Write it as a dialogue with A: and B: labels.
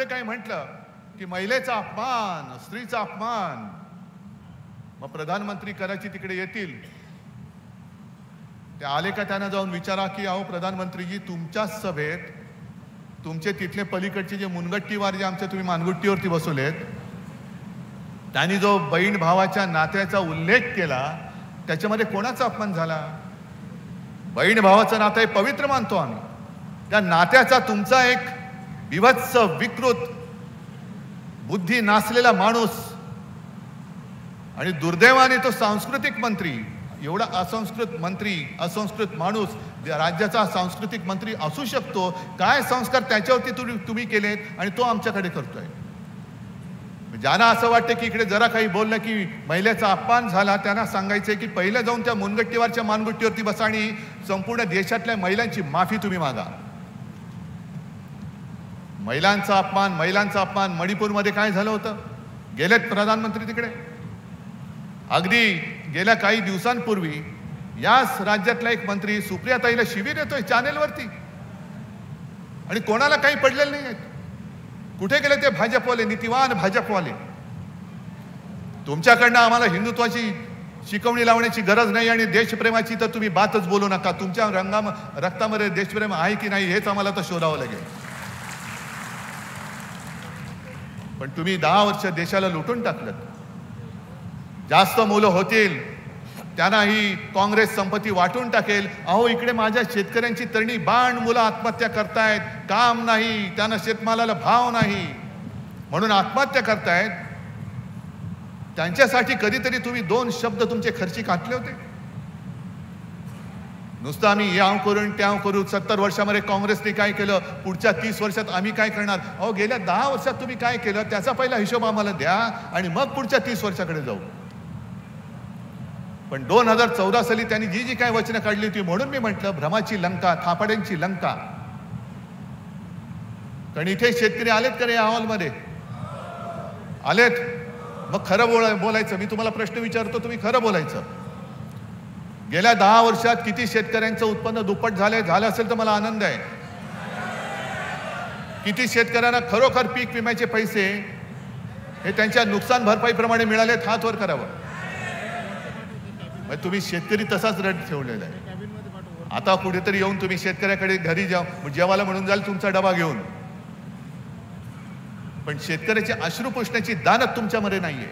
A: काही म्हटलं की महिलेचा अपमान, स्त्रीचा अपमान, मग प्रधानमंत्री कराची तिकडे येतील, ते आले का त्यांना जाऊन विचारा की अहो प्रधानमंत्रीजी, तुमच्याच सभेत तुमचे तिथले पलीकडचे जे मुनगट्टीवार जे आमच्या तुम्ही मानगुट्टीवरती बसवलेत, त्यांनी जो बहीण भावाच्या नात्याचा उल्लेख केला, त्याच्यामध्ये कोणाचा अपमान झाला? बहीण भावाचं नातं हे पवित्र मानतो आम्ही. त्या नात्याचा तुमचा एक विभत्स, विकृत, बुद्धी नासलेला माणूस आणि दुर्दैवाने तो सांस्कृतिक मंत्री, एवढा असंस्कृत मंत्री, असंस्कृत माणूस राज्याचा सांस्कृतिक मंत्री असू शकतो? काय संस्कार त्याच्यावरती तुम्ही केलेत आणि तो आमच्याकडे करतोय? ज्यांना असं वाटतं की इकडे जरा काही बोललं की महिलेचा अपमान झाला, त्यांना सांगायचंय की पहिलं जाऊन त्या मुनगट्टीवरच्या मानगुट्टीवरती बसा आणि संपूर्ण देशातल्या महिलांची माफी तुम्ही मागा. महिलांचा अपमान मणिपूरमध्ये काय झालं होतं? गेलेत प्रधानमंत्री तिकडे. अगदी गेल्या काही दिवसांपूर्वी याच राज्यातला एक मंत्री सुप्रियाताईला शिवीर येतोय चॅनेलवरती आणि कोणाला काही पडलेलं नाही. कुठे गेले ते भाजपवाले, नीतिवान भाजपवाले? तुमच्याकडनं आम्हाला हिंदुत्वाची शिकवणी लावण्याची गरज नाही आणि देशप्रेमाची तर तुम्ही बातच बोलू नका. तुमच्या रक्तामध्ये देशप्रेम आहे की नाही हेच आम्हाला तर शोधावं लागेल. पण तुम्ही 10 वर्ष देशाला लुटून टाकलं. जास्त मुलं होतील त्यांना ही काँग्रेस संपत्ती वाटून टाकेल. अहो इकडे माझ्या शेतकऱ्यांची तरणी बाण मुलं आत्महत्या करतायत. काम नाही, त्यांना शेतमालाला भाव नाही म्हणून आत्महत्या करतायत. त्यांच्यासाठी कधीतरी तुम्ही 2 शब्द तुमचे खर्ची घातले होते? नुसतं आम्ही याव करून त्याव करू. 70 वर्षामध्ये काँग्रेसने काय केलं, पुढच्या 30 वर्षात आम्ही काय करणार? अहो गेल्या 10 वर्षात तुम्ही काय केलं त्याचा पहिला हिशोब आम्हाला द्या आणि मग पुढच्या 30 वर्षाकडे जाऊ. पण 2014 साली त्यांनी जी काय वचनं काढली होती, म्हणून मी म्हटलं भ्रमाची लंका, थापाड्यांची लंका. कारण इथे शेतकरी आलेत का रे या हॉलमध्ये? आलेत? मग खरं बोलायचं. मी तुम्हाला प्रश्न विचारतो, तुम्ही खरं बोलायचं. गेल्या 10 वर्षात किती शेतकऱ्यांचं उत्पन्न दुप्पट झालं असेल तर मला आनंद आहे. किती शेतकऱ्यांना खरोखर पीक विम्याचे पैसे हे त्यांच्या नुकसान भरपाईप्रमाणे मिळालेत? हात वर करावं. तुम्ही शेतकरी तसाच रड ठेवलेला आहे. आता कुठेतरी येऊन तुम्ही शेतकऱ्याकडे घरी जेवायला म्हणून जाल तुमचा डबा घेऊन, पण शेतकऱ्याची अश्रू पुसण्याची दानत तुमच्यामध्ये नाहीये.